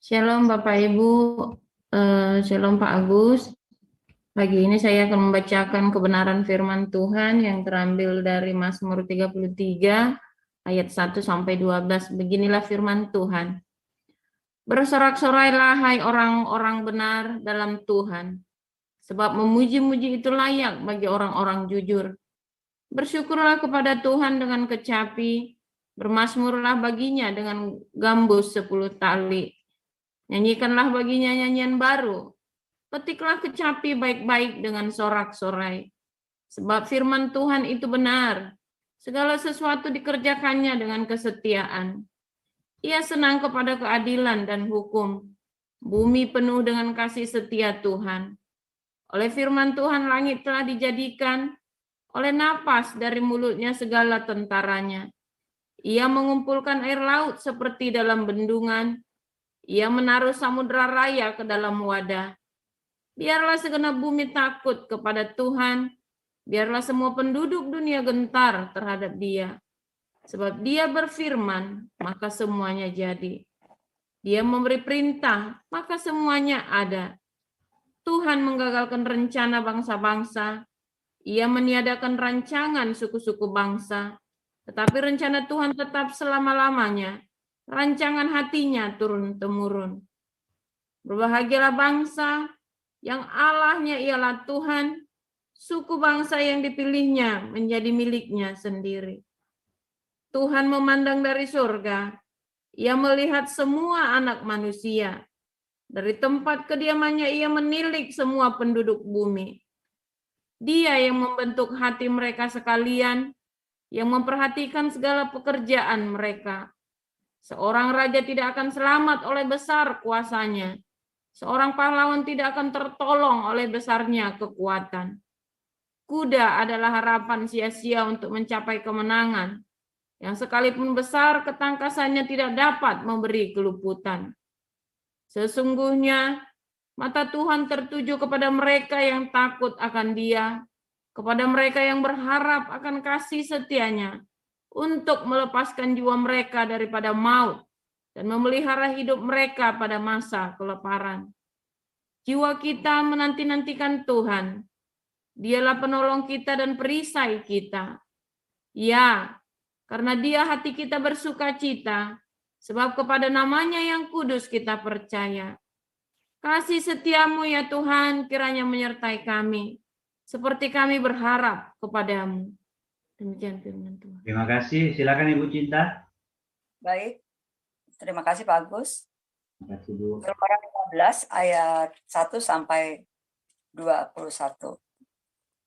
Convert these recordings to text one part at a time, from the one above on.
Shalom Bapak Ibu, Shalom Pak Agus. Pagi ini saya akan membacakan kebenaran firman Tuhan yang terambil dari Mazmur 33 ayat 1 sampai 12. Beginilah firman Tuhan. Bersorak-sorailah hai orang-orang benar dalam Tuhan, sebab memuji-muji itu layak bagi orang-orang jujur. Bersyukurlah kepada Tuhan dengan kecapi, bermazmurlah baginya dengan gambus 10 tali. Nyanyikanlah baginya nyanyian baru. Petiklah kecapi baik-baik dengan sorak-sorai. Sebab firman Tuhan itu benar. Segala sesuatu dikerjakannya dengan kesetiaan. Ia senang kepada keadilan dan hukum. Bumi penuh dengan kasih setia Tuhan. Oleh firman Tuhan langit telah dijadikan. Oleh napas dari mulutnya segala tentaranya. Ia mengumpulkan air laut seperti dalam bendungan. Ia menaruh samudera raya ke dalam wadah. Biarlah segenap bumi takut kepada Tuhan. Biarlah semua penduduk dunia gentar terhadap Dia. Sebab Dia berfirman, maka semuanya jadi. Dia memberi perintah, maka semuanya ada. Tuhan menggagalkan rencana bangsa-bangsa. Ia meniadakan rancangan suku-suku bangsa. Tetapi rencana Tuhan tetap selama-lamanya. Rancangan hatinya turun-temurun. Berbahagialah bangsa yang Allahnya ialah Tuhan, suku bangsa yang dipilihnya menjadi miliknya sendiri. Tuhan memandang dari surga, Ia melihat semua anak manusia. Dari tempat kediamannya Ia menilik semua penduduk bumi. Dia yang membentuk hati mereka sekalian, yang memperhatikan segala pekerjaan mereka. Seorang raja tidak akan selamat oleh besar kuasanya. Seorang pahlawan tidak akan tertolong oleh besarnya kekuatan. Kuda adalah harapan sia-sia untuk mencapai kemenangan. Yang sekalipun besar ketangkasannya tidak dapat memberi keluputan. Sesungguhnya mata Tuhan tertuju kepada mereka yang takut akan Dia, kepada mereka yang berharap akan kasih setianya, untuk melepaskan jiwa mereka daripada maut dan memelihara hidup mereka pada masa kelaparan. Jiwa kita menanti-nantikan Tuhan. Dialah penolong kita dan perisai kita. Ya, karena Dia hati kita bersukacita, sebab kepada namanya yang kudus kita percaya. Kasih setiamu ya Tuhan kiranya menyertai kami, seperti kami berharap kepadamu. Demikian firman Tuhan. Terima kasih. Silakan Ibu Cinta. Baik, terima kasih Pak Agus. Terima kasih Bu. Keluaran 15 ayat 1 sampai 21.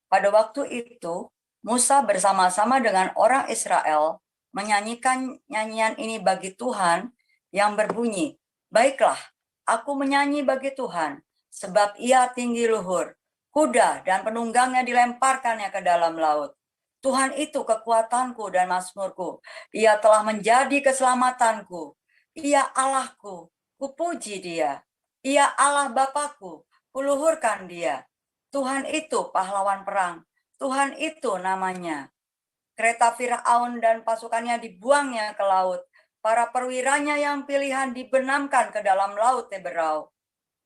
Pada waktu itu, Musa bersama-sama dengan orang Israel menyanyikan nyanyian ini bagi Tuhan yang berbunyi, "Baiklah, aku menyanyi bagi Tuhan, sebab Ia tinggi luhur. Kuda dan penunggangnya dilemparkannya ke dalam laut. Tuhan itu kekuatanku dan mazmurku. Ia telah menjadi keselamatanku. Ia Allahku, kupuji Dia. Ia Allah Bapakku, kuluhurkan Dia. Tuhan itu pahlawan perang. Tuhan itu namanya." Kereta Firaun dan pasukannya dibuangnya ke laut. Para perwiranya yang pilihan dibenamkan ke dalam laut Teberau.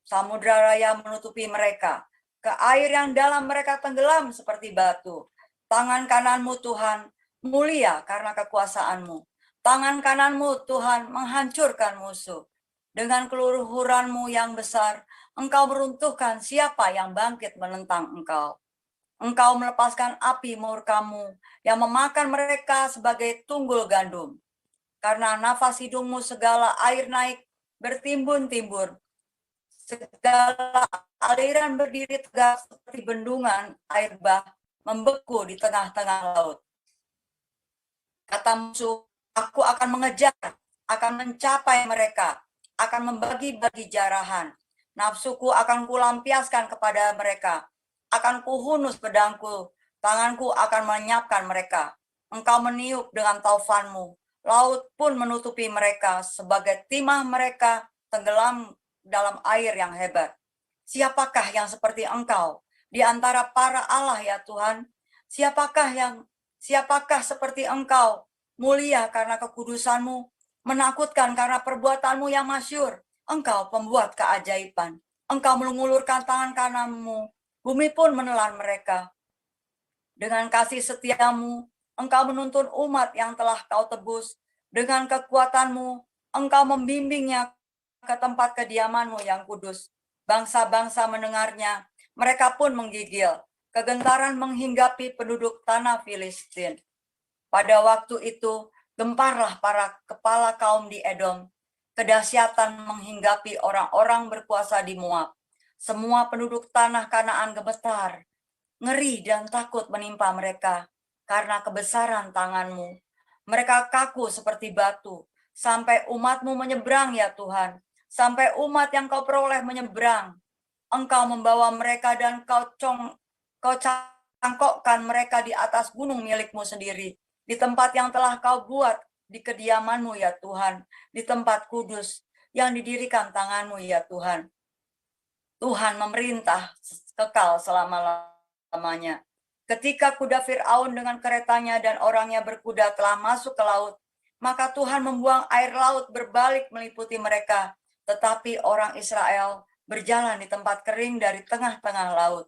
Samudra raya menutupi mereka. Ke air yang dalam mereka tenggelam seperti batu. Tangan kananmu Tuhan mulia karena kekuasaanmu. Tangan kananmu Tuhan menghancurkan musuh. Dengan keluhuranmu yang besar, Engkau meruntuhkan siapa yang bangkit menentang Engkau. Engkau melepaskan api murkamu yang memakan mereka sebagai tunggul gandum. Karena nafas hidungmu segala air naik bertimbun-timbun. Segala aliran berdiri tegak seperti bendungan air bah membeku di tengah-tengah laut. Kata musuh, aku akan mengejar, akan mencapai mereka, akan membagi-bagi jarahan. Nafsuku akan kulampiaskan kepada mereka, akan kuhunus pedangku, tanganku akan melenyapkan mereka. Engkau meniup dengan taufanmu, laut pun menutupi mereka, sebagai timah mereka tenggelam dalam air yang hebat. Siapakah yang seperti Engkau di antara para Allah ya Tuhan? Siapakah seperti Engkau, mulia karena kekudusanmu, menakutkan karena perbuatanmu yang masyhur, Engkau pembuat keajaiban. Engkau mengulurkan tangan kananmu, bumi pun menelan mereka. Dengan kasih setiamu, engkau menuntun umat yang telah kau tebus. Dengan kekuatanmu, engkau membimbingnya ke tempat kediamanmu yang kudus. Bangsa-bangsa mendengarnya, mereka pun menggigil. Kegentaran menghinggapi penduduk tanah Filistin. Pada waktu itu, gemparlah para kepala kaum di Edom. Kedahsyatan menghinggapi orang-orang berkuasa di Moab. Semua penduduk tanah Kanaan gemetar. Ngeri dan takut menimpa mereka karena kebesaran tanganmu. Mereka kaku seperti batu. Sampai umatmu menyeberang ya Tuhan. Sampai umat yang kau peroleh menyeberang. Engkau membawa mereka dan kau cangkokkan mereka di atas gunung milikmu sendiri. Di tempat yang telah kau buat di kediamanmu ya Tuhan, di tempat kudus yang didirikan tanganmu ya Tuhan. Tuhan memerintah kekal selama-lamanya. Ketika kuda Fir'aun dengan keretanya dan orangnya berkuda telah masuk ke laut, maka Tuhan membuang air laut berbalik meliputi mereka. Tetapi orang Israel berjalan di tempat kering dari tengah-tengah laut.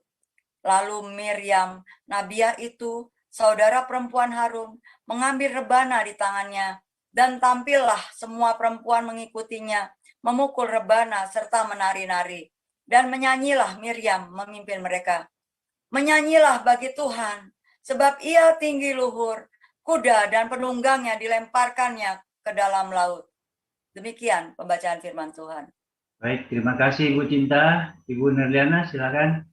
Lalu Miriam, nabiah itu, saudara perempuan Harun, mengambil rebana di tangannya, dan tampillah semua perempuan mengikutinya, memukul rebana serta menari-nari. Dan menyanyilah Miriam memimpin mereka. Menyanyilah bagi Tuhan, sebab ia tinggi luhur, kuda dan penunggangnya dilemparkannya ke dalam laut. Demikian pembacaan firman Tuhan. Baik, terima kasih Ibu Cinta. Ibu Nerliana, silakan.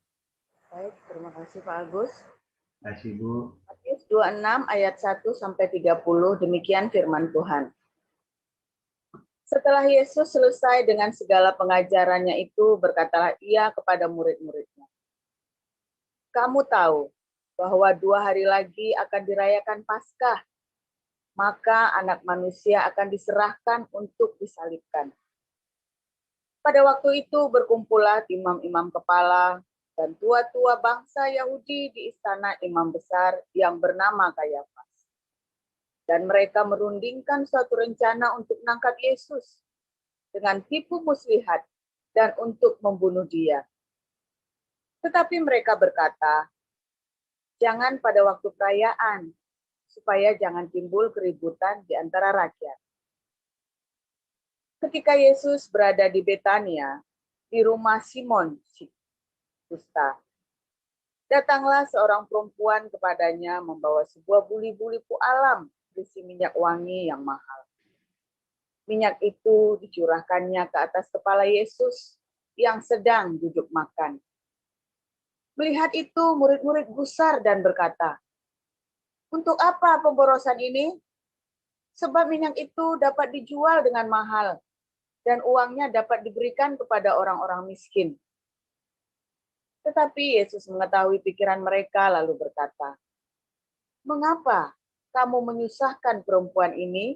Baik, terima kasih Pak Agus. Terima kasih Bu. Matius 26 ayat 1 sampai 30, demikian firman Tuhan. Setelah Yesus selesai dengan segala pengajarannya itu, berkatalah ia kepada murid-muridnya, kamu tahu bahwa 2 hari lagi akan dirayakan Paskah, maka Anak Manusia akan diserahkan untuk disalibkan. Pada waktu itu berkumpullah imam-imam kepala dan tua-tua bangsa Yahudi di istana imam besar yang bernama Kayafas. Dan mereka merundingkan suatu rencana untuk menangkap Yesus dengan tipu muslihat dan untuk membunuh dia. Tetapi mereka berkata, jangan pada waktu perayaan, supaya jangan timbul keributan di antara rakyat. Ketika Yesus berada di Betania, di rumah Simon kusta, datanglah seorang perempuan kepadanya membawa sebuah buli-buli pualam berisi minyak wangi yang mahal. Minyak itu dicurahkannya ke atas kepala Yesus yang sedang duduk makan. Melihat itu, murid-murid gusar dan berkata, untuk apa pemborosan ini? Sebab minyak itu dapat dijual dengan mahal dan uangnya dapat diberikan kepada orang-orang miskin. Tetapi Yesus mengetahui pikiran mereka lalu berkata, mengapa kamu menyusahkan perempuan ini?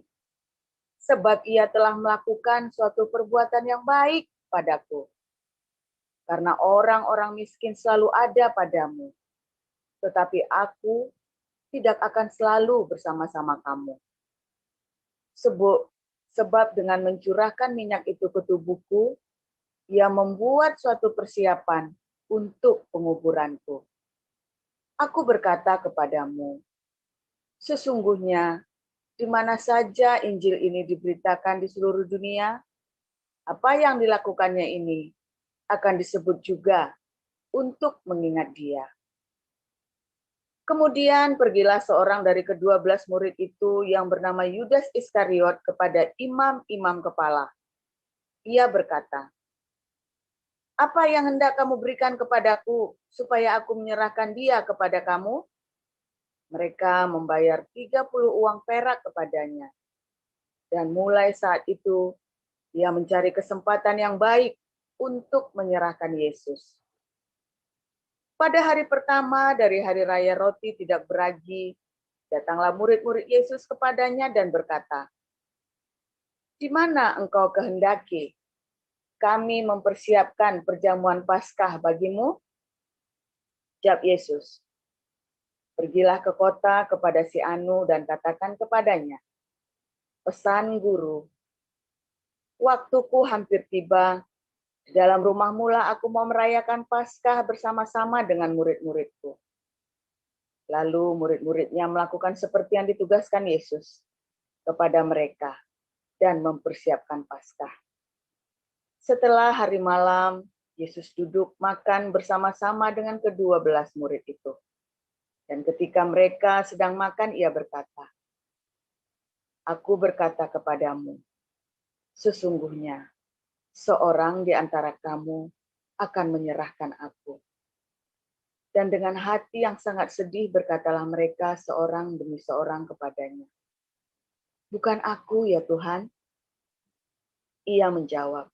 Sebab ia telah melakukan suatu perbuatan yang baik padaku. Karena orang-orang miskin selalu ada padamu, tetapi aku tidak akan selalu bersama-sama kamu. Sebab dengan mencurahkan minyak itu ke tubuhku, ia membuat suatu persiapan untuk penguburanku. Aku berkata kepadamu, sesungguhnya di mana saja Injil ini diberitakan di seluruh dunia, apa yang dilakukannya ini akan disebut juga untuk mengingat dia. Kemudian pergilah seorang dari ke-12 murid itu yang bernama Yudas Iskariot kepada imam-imam kepala. Ia berkata, apa yang hendak kamu berikan kepadaku supaya aku menyerahkan dia kepada kamu? Mereka membayar 30 uang perak kepadanya. Dan mulai saat itu, dia mencari kesempatan yang baik untuk menyerahkan Yesus. Pada hari pertama dari hari raya roti tidak beragi, datanglah murid-murid Yesus kepadanya dan berkata, di mana engkau kehendaki kami mempersiapkan perjamuan Paskah bagimu? Jawab Yesus, pergilah ke kota kepada si Anu dan katakan kepadanya, pesan guru, waktuku hampir tiba. Di dalam rumahmu lah aku mau merayakan Paskah bersama-sama dengan murid-muridku. Lalu murid-muridnya melakukan seperti yang ditugaskan Yesus kepada mereka dan mempersiapkan Paskah. Setelah hari malam, Yesus duduk makan bersama-sama dengan ke-12 murid itu. Dan ketika mereka sedang makan, ia berkata, "Aku berkata kepadamu, sesungguhnya seorang di antara kamu akan menyerahkan aku." Dan dengan hati yang sangat sedih berkatalah mereka seorang demi seorang kepadanya, "Bukan aku ya Tuhan?" Ia menjawab,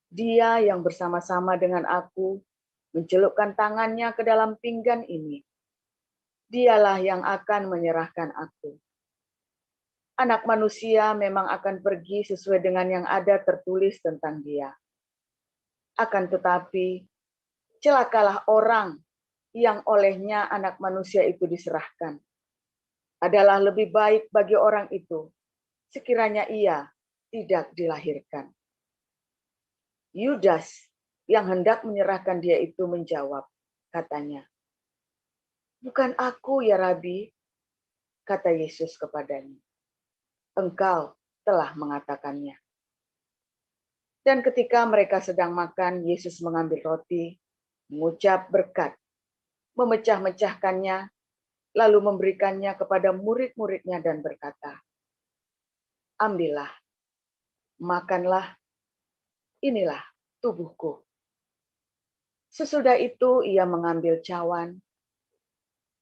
"Dia yang bersama-sama dengan aku mencelupkan tangannya ke dalam pinggan ini, dialah yang akan menyerahkan aku. Anak manusia memang akan pergi sesuai dengan yang ada tertulis tentang dia. Akan tetapi, celakalah orang yang olehnya anak manusia itu diserahkan. Adalah lebih baik bagi orang itu sekiranya ia tidak dilahirkan." Yudas yang hendak menyerahkan dia itu menjawab, katanya, "Bukan aku ya Rabi," kata Yesus kepadanya. "Engkau telah mengatakannya." Dan ketika mereka sedang makan, Yesus mengambil roti, mengucap berkat, memecah-mecahkannya, lalu memberikannya kepada murid-muridnya dan berkata, "Ambillah, makanlah, inilah tubuhku." Sesudah itu ia mengambil cawan,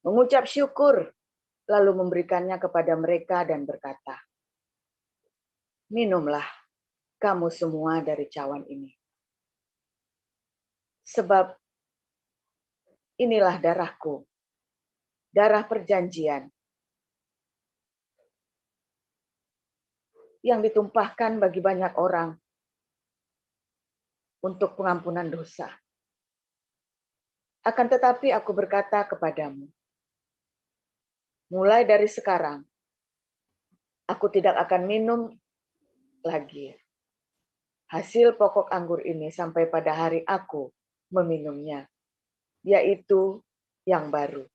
mengucap syukur, lalu memberikannya kepada mereka dan berkata, "Minumlah kamu semua dari cawan ini. Sebab inilah darahku, darah perjanjian yang ditumpahkan bagi banyak orang untuk pengampunan dosa. Akan tetapi aku berkata kepadamu, mulai dari sekarang, aku tidak akan minum lagi hasil pokok anggur ini sampai pada hari aku meminumnya, yaitu yang baru,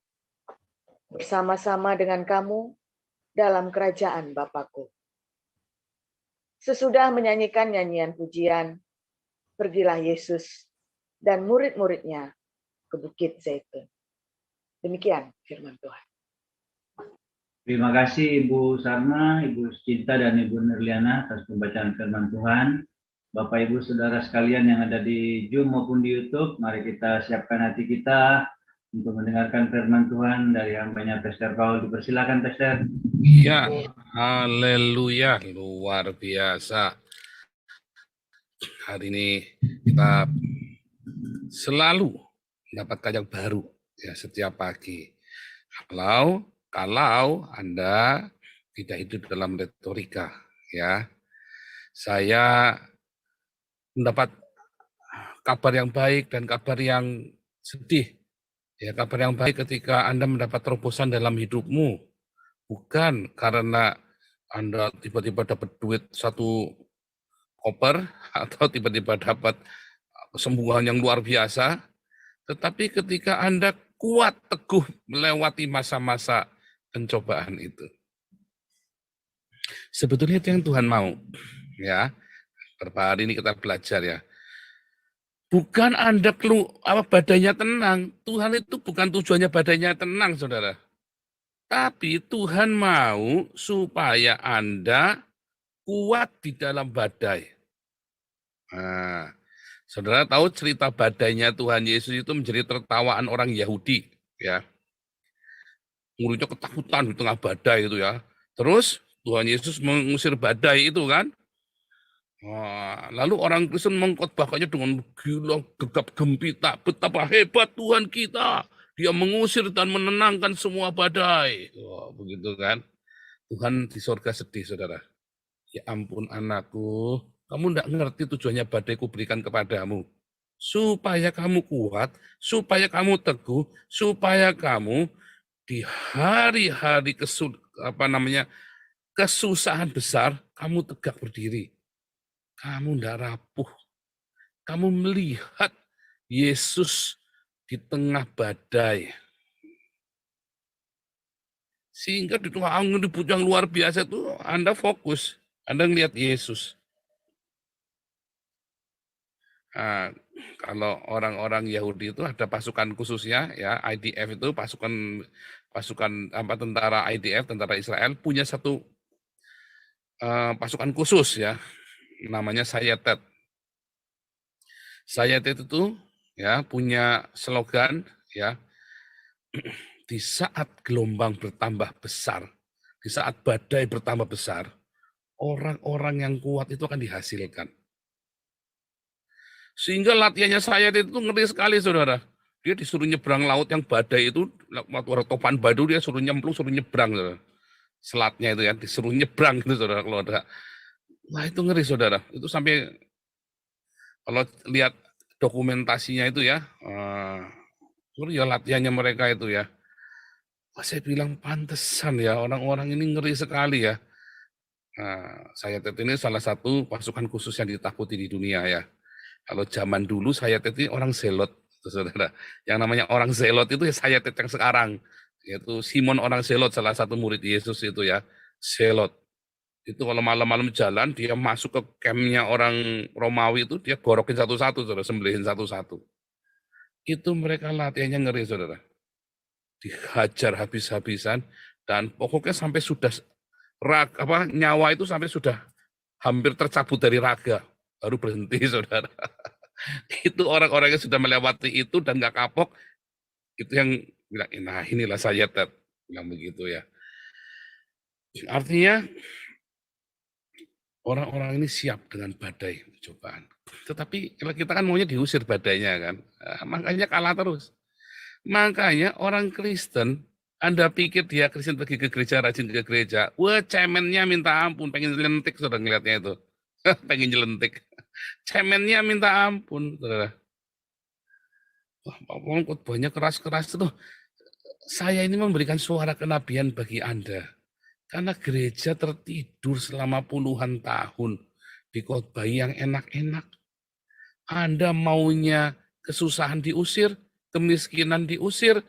bersama-sama dengan kamu dalam kerajaan Bapa-Ku." Sesudah menyanyikan nyanyian pujian, pergilah Yesus dan murid-muridnya ke Bukit Zaitun. Demikian firman Tuhan. Terima kasih Ibu Sarma, Ibu Cinta, dan Ibu Nirliana atas pembacaan firman Tuhan. Bapak Ibu Saudara sekalian yang ada di Zoom maupun di YouTube, mari kita siapkan hati kita untuk mendengarkan firman Tuhan dari hambanya Pastor Paul. Dipersilakan Pastor. Iya, haleluya, luar biasa. Hari ini kita selalu mendapatkan yang baru ya setiap pagi. Kalau Anda tidak hidup dalam retorika, ya, saya mendapat kabar yang baik dan kabar yang sedih. Ya, kabar yang baik ketika Anda mendapat terobosan dalam hidupmu, bukan karena Anda tiba-tiba dapat duit 1 koper atau tiba-tiba dapat kesembuhan yang luar biasa, tetapi ketika Anda kuat teguh melewati masa-masa pencobaan itu. Sebetulnya itu yang Tuhan mau, ya. Beberapa hari ini kita belajar ya. Bukan Anda badannya tenang. Tuhan itu bukan tujuannya badannya tenang, saudara. Tapi Tuhan mau supaya Anda kuat di dalam badai. Nah, saudara tahu cerita badainya Tuhan Yesus itu menjadi tertawaan orang Yahudi, ya. Muridnya ketakutan di tengah badai itu ya. Terus Tuhan Yesus mengusir badai itu kan. Wah, lalu orang Kristen mengkhotbahkannya dengan gila, gegap gempita, betapa hebat Tuhan kita. Dia mengusir dan menenangkan semua badai. Wah, begitu kan. Tuhan di surga sedih, saudara. Ya ampun anakku, kamu tidak ngerti tujuannya badai ku berikan kepadamu. Supaya kamu kuat, supaya kamu teguh, supaya kamu di hari-hari kesusahan besar, kamu tegak berdiri. kamu tidak rapuh. Kamu melihat Yesus di tengah badai. Sehingga di tengah angin ribut yang luar biasa itu Anda fokus. Anda melihat Yesus. Nah, kalau orang-orang Yahudi itu ada pasukan khususnya, ya IDF itu pasukan tentara IDF, tentara Israel punya satu pasukan khusus ya, namanya Sayetet. Sayetet itu ya punya slogan ya, di saat gelombang bertambah besar, di saat badai bertambah besar, orang-orang yang kuat itu akan dihasilkan. Sehingga latihannya Sayetet itu ngeri sekali, saudara. Dia disuruh nyebrang laut yang badai itu, waktu ada topan badu dia suruh nyemplung, suruh nyebrang, saudara. Selatnya itu ya, disuruh nyebrang gitu, saudara. Kalau ada, wah itu ngeri, saudara. Itu sampai kalau lihat dokumentasinya itu ya, latihannya mereka itu ya. Saya bilang pantesan ya, orang-orang ini ngeri sekali ya. Nah, Sayetet ini salah satu pasukan khusus yang ditakuti di dunia ya. Kalau zaman dulu Sayetet ini orang zelot, saudara. Yang namanya orang zelot itu ya Sayetet yang sekarang. Yaitu Simon orang zelot, salah satu murid Yesus itu ya, zelot. Itu kalau malam-malam jalan, dia masuk ke campnya orang Romawi itu, dia gorokin satu-satu, saudara, sembelihin satu-satu. Itu mereka latihannya ngeri, saudara. Dihajar habis-habisan, dan pokoknya sampai sudah nyawa itu sampai sudah hampir tercabut dari raga, baru berhenti, saudara. Itu orang-orang yang sudah melewati itu dan nggak kapok, itu yang bilang, nah inilah Sayetet, bilang begitu ya. Artinya orang-orang ini siap dengan badai cobaan. Tetapi kalau kita kan maunya diusir badainya kan, makanya kalah terus. Makanya orang Kristen, Anda pikir dia Kristen pergi ke gereja, rajin ke gereja, wah cemennya minta ampun, pengen nyelentik, saudara ngeliatnya itu. Pengen nyelentik. Cemennya minta ampun, saudara. Wah, banyak keras-keras itu. Saya ini memberikan suara kenabian bagi Anda. Karena gereja tertidur selama puluhan tahun di khotbah yang enak-enak. Anda maunya kesusahan diusir, kemiskinan diusir,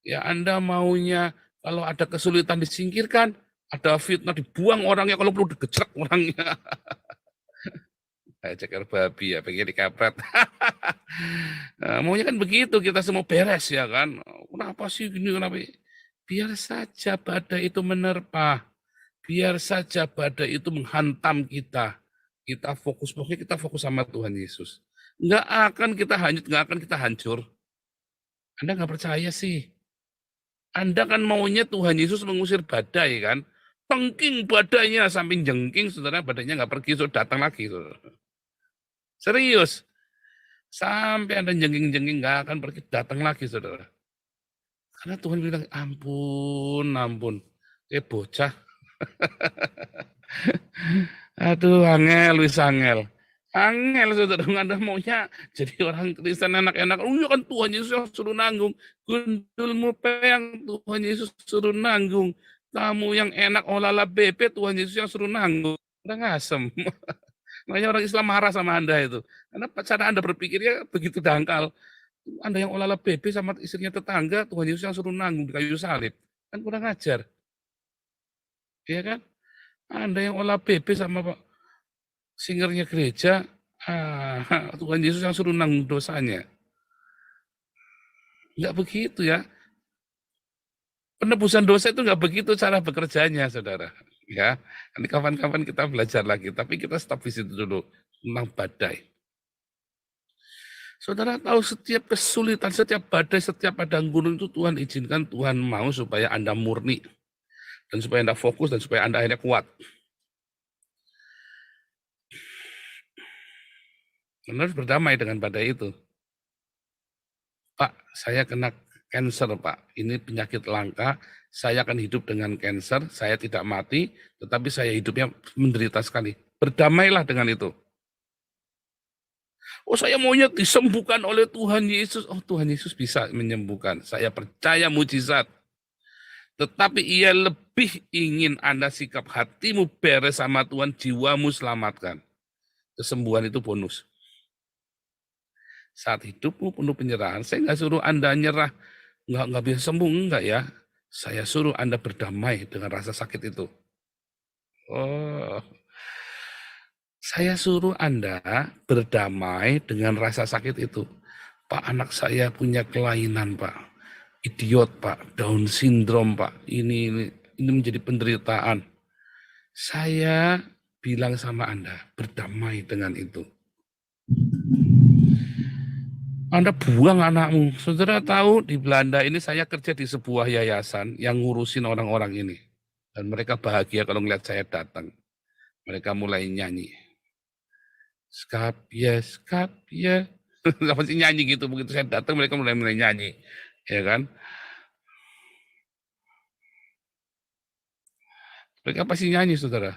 ya Anda maunya kalau ada kesulitan disingkirkan, ada fitnah dibuang orangnya, kalau perlu digecek orangnya. Ceker babi ya, pengen dikapret. Nah, maunya kan begitu, kita semua beres ya kan. Kenapa sih gini, kenapa? Biar saja badai itu menerpa. Biar saja badai itu menghantam kita. Kita fokus, pokoknya kita fokus sama Tuhan Yesus. Nggak akan kita hanyut, nggak akan kita hancur. Anda nggak percaya sih. Anda kan maunya Tuhan Yesus mengusir badai kan. Pengking badainya sampai jengking, saudara, badainya nggak pergi, saudara, datang lagi. Saudara. Serius. Sampai Anda jengking-jengking nggak akan pergi, datang lagi, saudara. Karena Tuhan bilang, ampun. Bocah. Aduh, angel, saudara, Anda maunya jadi orang Kristen enak-enak. Oh iya kan Tuhan Yesus yang suruh nanggung. Gundulmu peyang, Tuhan Yesus suruh nanggung. Kamu yang enak olala bebek, Tuhan Yesus yang suruh nanggung. Udah ngasem. Makanya orang Islam marah sama Anda itu. Karena cara Anda berpikirnya begitu dangkal. Anda yang olala bebek sama istrinya tetangga, Tuhan Yesus yang suruh nanggung di kayu salib. Kan kurang ajar. Iya kan? Anda yang olah bebek sama singernya gereja, Tuhan Yesus yang suruh nanggung dosanya. Enggak begitu ya. Penebusan dosa itu enggak begitu cara bekerjanya, saudara. Ya, nanti kapan-kapan kita belajar lagi. Tapi kita stop di situ dulu tentang badai. Saudara tahu setiap kesulitan, setiap badai, setiap padang gunung itu Tuhan izinkan, Tuhan mau supaya Anda murni. Dan supaya Anda fokus dan supaya Anda akhirnya kuat. Anda harus berdamai dengan badai itu. Pak, saya kena cancer, Pak. Ini penyakit langka. Saya akan hidup dengan cancer. Saya tidak mati, tetapi saya hidupnya menderita sekali. Berdamailah dengan itu. Oh, saya maunya disembuhkan oleh Tuhan Yesus. Oh, Tuhan Yesus bisa menyembuhkan. Saya percaya mujizat. Tetapi ia lebih ingin Anda sikap hatimu beres sama Tuhan, jiwamu selamatkan. Kesembuhan itu bonus. Saat hidupmu penuh penyerahan, saya nggak suruh Anda nyerah, nggak bisa sembuh, enggak ya. Saya suruh Anda berdamai dengan rasa sakit itu. Oh, saya suruh Anda berdamai dengan rasa sakit itu. Pak, anak saya punya kelainan, Pak. Idiot, Pak. Down syndrome, Pak. Ini menjadi penderitaan. Saya bilang sama Anda, berdamai dengan itu. Anda buang anakmu. Saudara tahu di Belanda ini saya kerja di sebuah yayasan yang ngurusin orang-orang ini. Dan mereka bahagia kalau ngeliat saya datang. Mereka mulai nyanyi. Skapje, skapje. Apa sih nyanyi gitu. Begitu saya datang mereka mulai nyanyi. Ya kan? Mereka pasti nyanyi, saudara.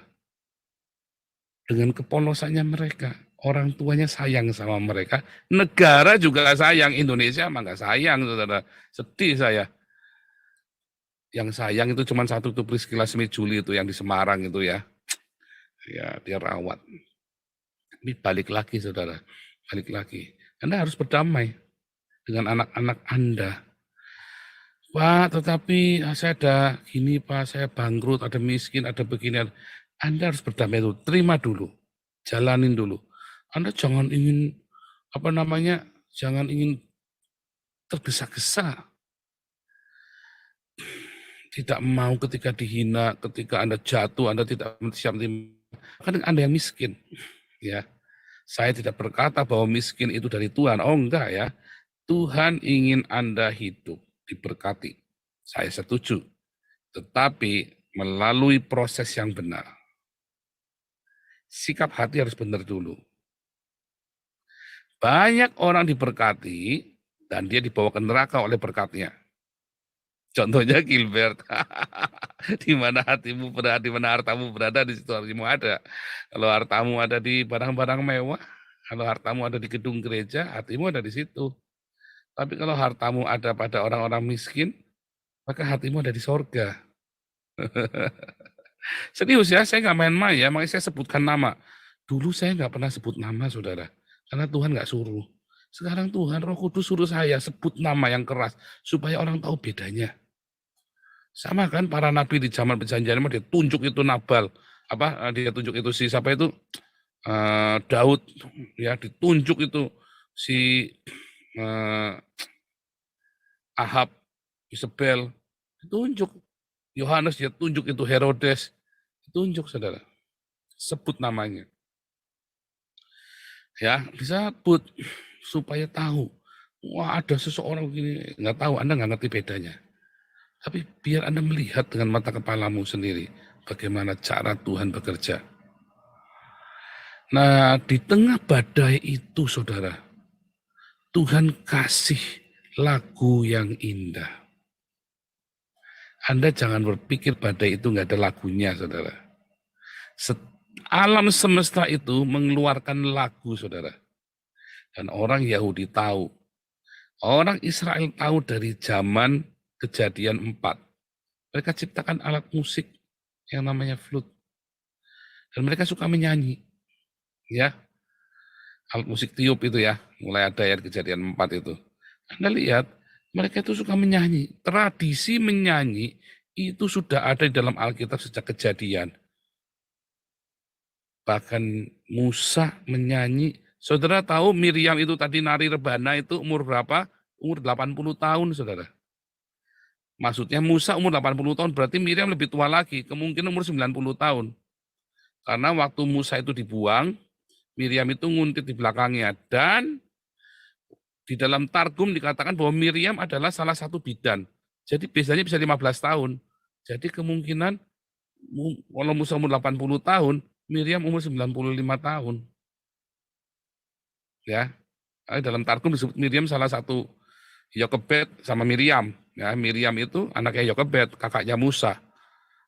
Dengan kepolosannya mereka. Orang tuanya sayang sama mereka. Negara juga sayang. Indonesia mah nggak sayang, saudara. Sedih saya. Yang sayang itu cuma satu tuh Priscilla Smith Julie itu yang di Semarang itu ya. Ya, dia rawat. Ini balik lagi, saudara. Balik lagi. Anda harus berdamai dengan anak-anak Anda. Pak, tetapi saya ada gini, Pak. Saya bangkrut, ada miskin, ada begini. Anda harus berdamai dulu. Terima dulu. Jalanin dulu. Anda jangan ingin, jangan ingin tergesa-gesa. Tidak mau ketika dihina, ketika Anda jatuh, Anda tidak siap menerima. Kadang Anda yang miskin. Ya, saya tidak berkata bahwa miskin itu dari Tuhan. Oh enggak ya. Tuhan ingin Anda hidup, diberkati. Saya setuju. Tetapi melalui proses yang benar. Sikap hati harus benar dulu. Banyak orang diberkati dan dia dibawa ke neraka oleh berkatnya. Contohnya Gilbert. Di mana hatimu berada, di mana hartamu berada, di situ hatimu ada. Kalau hartamu ada di barang-barang mewah, kalau hartamu ada di gedung gereja, hatimu ada di situ. Tapi kalau hartamu ada pada orang-orang miskin, maka hatimu ada di sorga. Serius ya, saya nggak main-main ya, makanya saya sebutkan nama. Dulu saya nggak pernah sebut nama, saudara. Karena Tuhan nggak suruh. Sekarang Tuhan, Roh Kudus suruh saya sebut nama yang keras, supaya orang tahu bedanya. Sama kan para nabi di zaman perjanjian lama, dia tunjuk itu Nabal. Dia tunjuk itu si siapa itu? Daud. Ya, ditunjuk itu si Ahab, Isabel. Ditunjuk. Yohanes, dia tunjuk itu Herodes. Ditunjuk, saudara. Sebut namanya. Ya, disebut supaya tahu. Wah, ada seseorang begini, nggak tahu, Anda nggak ngerti bedanya. Tapi biar Anda melihat dengan mata kepalamu sendiri bagaimana cara Tuhan bekerja. Nah, di tengah badai itu, saudara, Tuhan kasih lagu yang indah. Anda jangan berpikir badai itu nggak ada lagunya, saudara. Alam semesta itu mengeluarkan lagu, saudara. Dan orang Yahudi tahu. Orang Israel tahu dari zaman Kejadian 4. Mereka ciptakan alat musik yang namanya flute. Dan mereka suka menyanyi. Ya, alat musik tiup itu ya. Mulai ada ya Kejadian 4 itu. Anda lihat, mereka itu suka menyanyi. Tradisi menyanyi itu sudah ada di dalam Alkitab sejak Kejadian. Bahkan Musa menyanyi. Saudara tahu Miriam itu tadi nari rebana itu umur berapa? Umur 80 tahun, saudara. Maksudnya Musa umur 80 tahun, berarti Miriam lebih tua lagi. Kemungkinan umur 90 tahun. Karena waktu Musa itu dibuang, Miriam itu nguntit di belakangnya. Dan di dalam Targum dikatakan bahwa Miriam adalah salah satu bidan. Jadi biasanya bisa 15 tahun. Jadi kemungkinan kalau Musa umur 80 tahun, Miriam umur 95 tahun. Ya, dalam Targum disebut Miriam salah satu Yokebed sama Miriam. Ya, Miriam itu anaknya Yokebed, kakaknya Musa.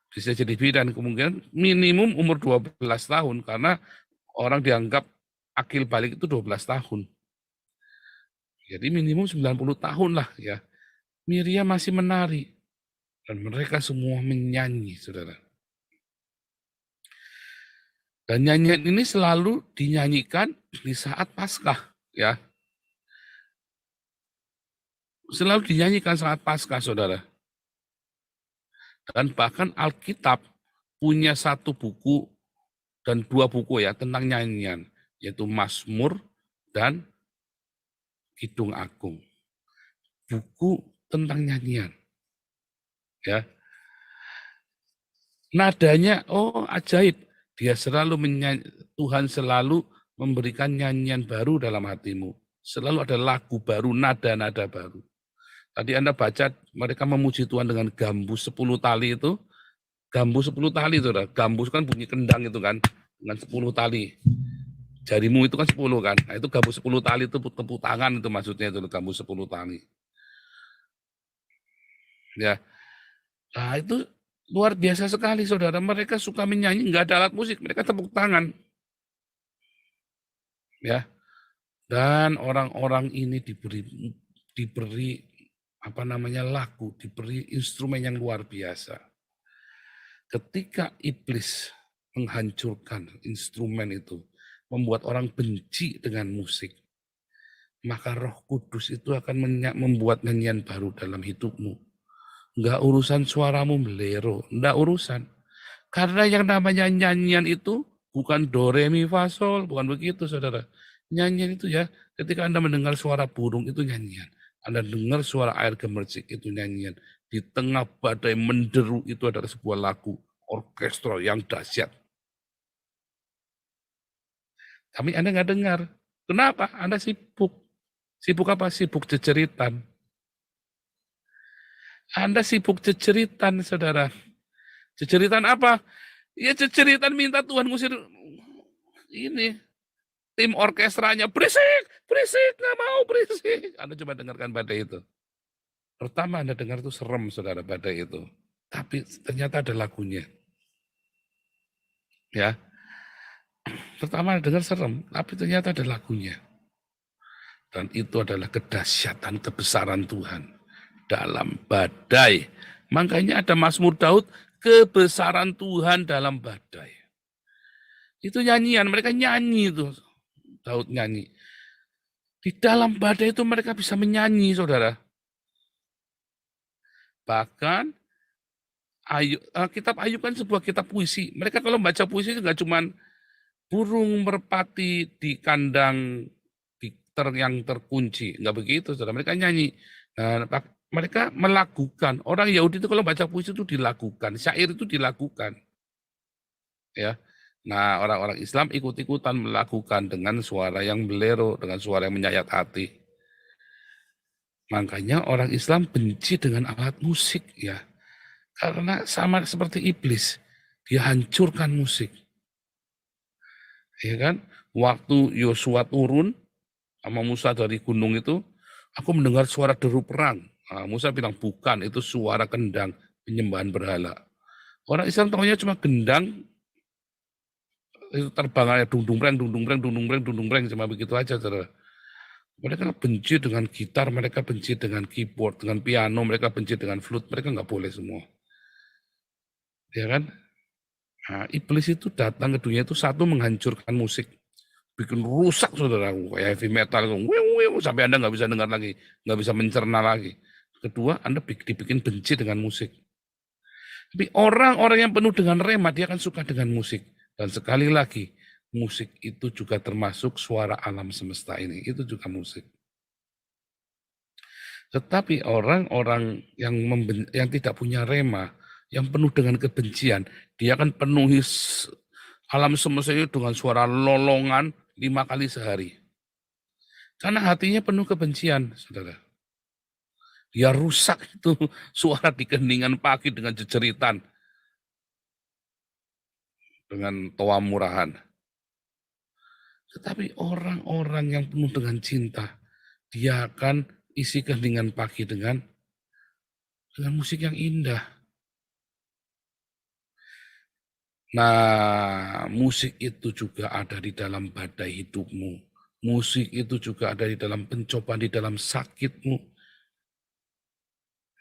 Bisa jadi bidan, kemungkinan minimum umur 12 tahun karena orang dianggap akil balik itu 12 tahun. Jadi minimum 90 tahun lah ya. Miriam masih menari dan mereka semua menyanyi, saudara. Dan nyanyian ini selalu dinyanyikan di saat Paskah, ya. Selalu dinyanyikan saat Paskah, saudara. Dan bahkan Alkitab punya satu buku dan dua buku ya tentang nyanyian, yaitu Mazmur dan Kidung Agung. Buku tentang nyanyian. Ya. Nadanya, oh ajaib. Dia selalu Tuhan selalu memberikan nyanyian baru dalam hatimu. Selalu ada lagu baru, nada-nada baru. Tadi Anda baca mereka memuji Tuhan dengan gambus 10 tali itu. Gambus 10 tali itu, gambus kan bunyi kendang itu kan, dengan 10 tali. Jarimu itu kan 10 kan. Nah, itu gambus 10 tali itu tepuk tangan itu maksudnya itu gambus 10 tali. Ya. Nah, itu luar biasa sekali, saudara. Mereka suka menyanyi, nggak ada alat musik, mereka tepuk tangan. Ya, dan orang-orang ini diberi apa namanya lagu, diberi instrumen yang luar biasa. Ketika iblis menghancurkan instrumen itu, membuat orang benci dengan musik, maka Roh Kudus itu akan membuat nyanyian baru dalam hidupmu. Enggak urusan suaramu melero, enggak urusan. Karena yang namanya nyanyian itu bukan do, re, mi, fa, sol, bukan begitu saudara. Nyanyian itu ya, ketika Anda mendengar suara burung itu nyanyian. Anda dengar suara air gemercik itu nyanyian. Di tengah badai menderu itu adalah sebuah lagu orkestra yang dahsyat. Tapi Anda nggak dengar. Kenapa? Anda sibuk. Sibuk apa? Sibuk ceceritan. Anda sibuk ceceritan, saudara. Ceceritan apa? Ya ceceritan minta Tuhan ngusir ini. Tim orkestranya berisik, nggak mau berisik. Anda coba dengarkan badai itu. Pertama Anda dengar itu serem, saudara, badai itu. Tapi ternyata ada lagunya. Ya. Pertama Anda dengar serem, tapi ternyata ada lagunya. Dan itu adalah kedahsyatan kebesaran Tuhan dalam badai. Makanya ada Mazmur Daud, kebesaran Tuhan dalam badai. Itu nyanyian, mereka nyanyi itu. Daud nyanyi. Di dalam badai itu mereka bisa menyanyi, saudara. Bahkan kitab Ayub kan sebuah kitab puisi. Mereka kalau baca puisi itu nggak cuma burung merpati di kandang yang terkunci. Nggak begitu, saudara. Mereka nyanyi. Nah, mereka melakukan. Orang Yahudi itu kalau baca puisi itu dilakukan, syair itu dilakukan. Ya. Nah, orang-orang Islam ikut-ikutan melakukan dengan suara yang belero, dengan suara yang menyayat hati. Makanya orang Islam benci dengan alat musik, ya. Karena sama seperti iblis, dia hancurkan musik. Ya kan? Waktu Yosua turun sama Musa dari gunung itu, aku mendengar suara deru perang. Nah, Musa bilang, bukan, itu suara kendang, penyembahan berhala. Orang Islam tahunya cuma gendang, itu terbang aja, dung-dung-breng, cuma begitu aja, saudara. Mereka benci dengan gitar, mereka benci dengan keyboard, dengan piano, mereka benci dengan flute, mereka nggak boleh semua. Ya kan? Nah, iblis itu datang ke dunia itu satu menghancurkan musik. Bikin rusak, saudara, kayak heavy metal, sampai Anda nggak bisa dengar lagi, nggak bisa mencerna lagi. Kedua, Anda dibikin benci dengan musik. Tapi orang-orang yang penuh dengan rema, dia akan suka dengan musik. Dan sekali lagi, musik itu juga termasuk suara alam semesta ini. Itu juga musik. Tetapi orang-orang yang tidak punya rema, yang penuh dengan kebencian, dia akan penuhi alam semesta itu dengan suara lolongan 5 kali sehari. Karena hatinya penuh kebencian, saudara. Dia rusak itu suara di keningan pagi dengan jejeritan. Dengan toa murahan. Tetapi orang-orang yang penuh dengan cinta, dia akan isi keheningan pagi dengan musik yang indah. Nah, musik itu juga ada di dalam badai hidupmu. Musik itu juga ada di dalam pencobaan, di dalam sakitmu.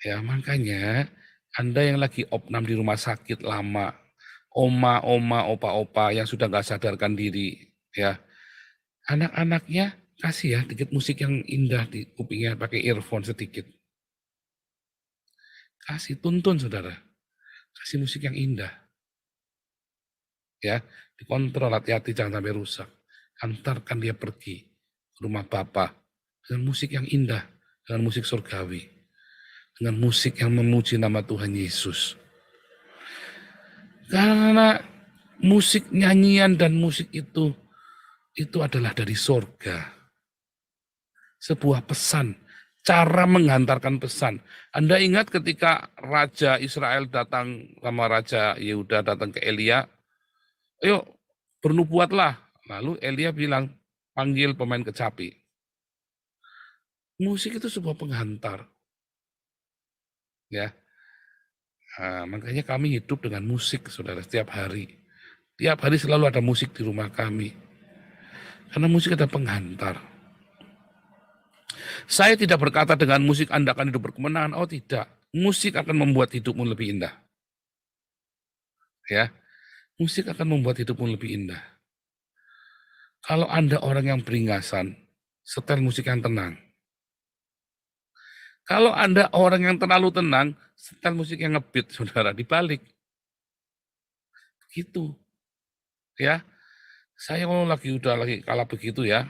Ya, makanya Anda yang lagi opnam di rumah sakit lama, oma, opa yang sudah nggak sadarkan diri, ya. Anak-anaknya kasih ya dikit musik yang indah di kupingnya, pakai earphone sedikit. Kasih tuntun saudara, kasih musik yang indah. Ya, dikontrol, hati-hati jangan sampai rusak. Antarkan dia pergi ke rumah Bapa dengan musik yang indah, dengan musik surgawi, dengan musik yang memuji nama Tuhan Yesus. Karena musik nyanyian dan musik itu adalah dari surga. Sebuah pesan, cara menghantarkan pesan. Anda ingat ketika Raja Israel datang sama Raja Yehuda datang ke Elia, ayo bernubuatlah. Lalu Elia bilang, panggil pemain kecapi. Musik itu sebuah penghantar. Ya, nah, makanya kami hidup dengan musik, saudara, setiap hari. Tiap hari selalu ada musik di rumah kami. Karena musik ada penghantar. Saya tidak berkata dengan musik Anda akan hidup berkemenangan. Oh tidak, musik akan membuat hidupmu lebih indah. Ya, musik akan membuat hidupmu lebih indah. Kalau Anda orang yang beringasan, setel musik yang tenang. Kalau Anda orang yang terlalu tenang, setel musik yang ngebeat, saudara, dibalik. Gitu. Ya, saya mau udah lagi kalah begitu ya.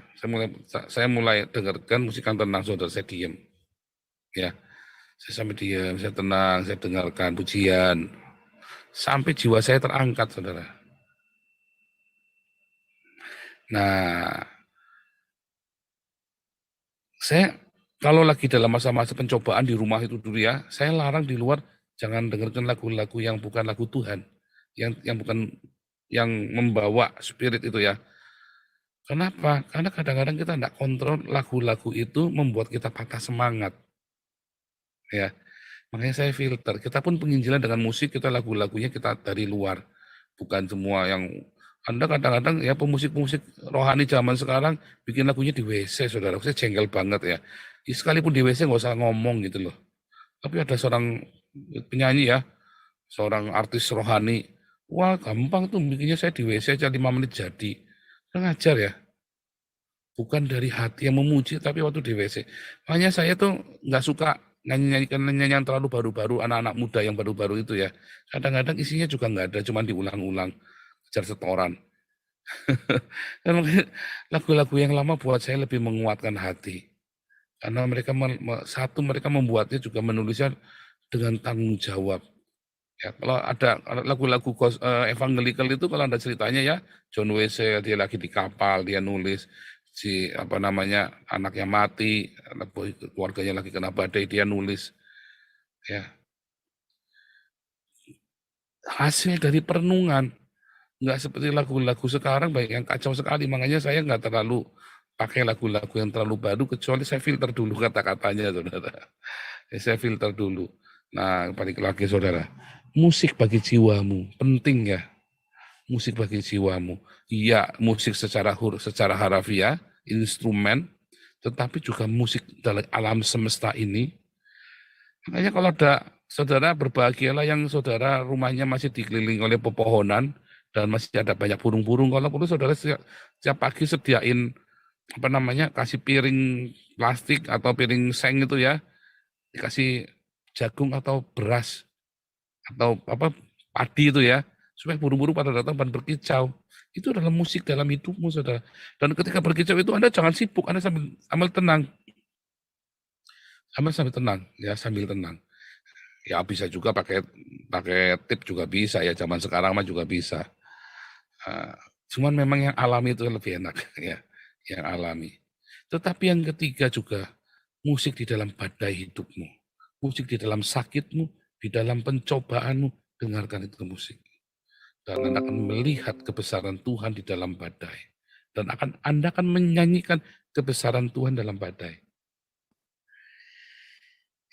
Saya mulai dengarkan musik yang tenang, saudara, saya diam. Ya, saya sampai diam, saya tenang, saya dengarkan pujian. Sampai jiwa saya terangkat, saudara. Nah, saya kalau lagi dalam masa-masa pencobaan di rumah itu dulu ya, saya larang di luar jangan dengarkan lagu-lagu yang bukan lagu Tuhan, yang bukan yang membawa spirit itu ya. Kenapa? Karena kadang-kadang kita tidak kontrol lagu-lagu itu membuat kita patah semangat. Ya, makanya saya filter. Kita pun penginjilan dengan musik, kita lagu-lagunya kita dari luar, bukan semua yang Anda kadang-kadang ya pemusik-pemusik rohani zaman sekarang bikin lagunya di WC, saudara. Saya jengkel banget ya. Sekalipun di WC nggak usah ngomong gitu loh. Tapi ada seorang penyanyi ya, seorang artis rohani. Wah gampang tuh bikinnya, saya di WC aja 5 menit jadi. Ngajar ya. Bukan dari hati yang memuji, tapi waktu di WC. Makanya saya tuh nggak suka nyanyi yang terlalu baru-baru, anak-anak muda yang baru-baru itu ya. Kadang-kadang isinya juga nggak ada, cuma diulang-ulang. Kejar setoran. Lagu-lagu yang lama buat saya lebih menguatkan hati. Karena mereka membuatnya juga menulisnya dengan tanggung jawab. Ya, kalau ada lagu-lagu evangelical itu kalau ada ceritanya ya, John Wesley dia lagi di kapal, dia nulis anaknya mati, keluarganya lagi kena badai, dia nulis. Ya. Hasil dari perenungan, nggak seperti lagu-lagu sekarang banyak yang kacau sekali, makanya saya nggak terlalu pakai lagu-lagu yang terlalu baru, kecuali saya filter dulu kata-katanya, saudara. Saya filter dulu. Nah, balik lagi, saudara. Musik bagi jiwamu, penting ya. Musik bagi jiwamu. Iya, musik secara harafiah, instrumen, tetapi juga musik dalam alam semesta ini. Makanya kalau ada saudara, berbahagialah yang saudara rumahnya masih dikelilingi oleh pepohonan dan masih ada banyak burung-burung. Kalau perlu saudara setiap pagi sediain kasih piring plastik atau piring seng itu ya, dikasih jagung atau beras atau padi itu ya, supaya burung-burung pada datang dan berkicau. Itu adalah musik dalam hidupmu, saudara. Dan ketika berkicau itu Anda jangan sibuk, Anda sambil tenang. Sambil tenang, ya sambil tenang. Ya bisa juga pakai tip juga bisa ya, zaman sekarang mah juga bisa. Cuman memang yang alami itu lebih enak ya, yang alami. Tetapi yang ketiga juga, musik di dalam badai hidupmu. Musik di dalam sakitmu, di dalam pencobaanmu, dengarkan itu musik. Dan Anda akan melihat kebesaran Tuhan di dalam badai. Dan Anda akan menyanyikan kebesaran Tuhan dalam badai.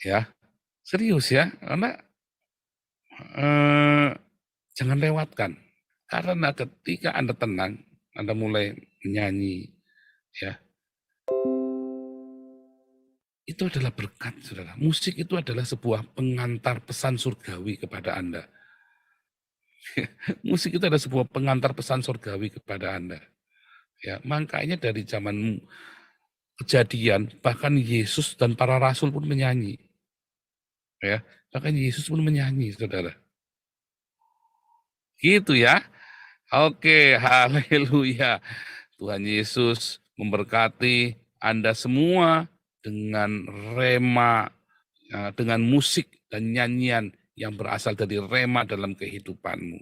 Ya, serius ya, karena jangan lewatkan. Karena ketika Anda tenang, Anda mulai menyanyi, ya, itu adalah berkat, saudara. Musik itu adalah sebuah pengantar pesan surgawi kepada Anda. Musik itu ada sebuah pengantar pesan surgawi kepada Anda. Ya, makanya dari zaman Kejadian, bahkan Yesus dan para rasul pun menyanyi. Ya, bahkan Yesus pun menyanyi, saudara. Gitu ya. Oke, haleluya. Tuhan Yesus memberkati Anda semua dengan rema, dengan musik dan nyanyian yang berasal dari rema dalam kehidupanmu.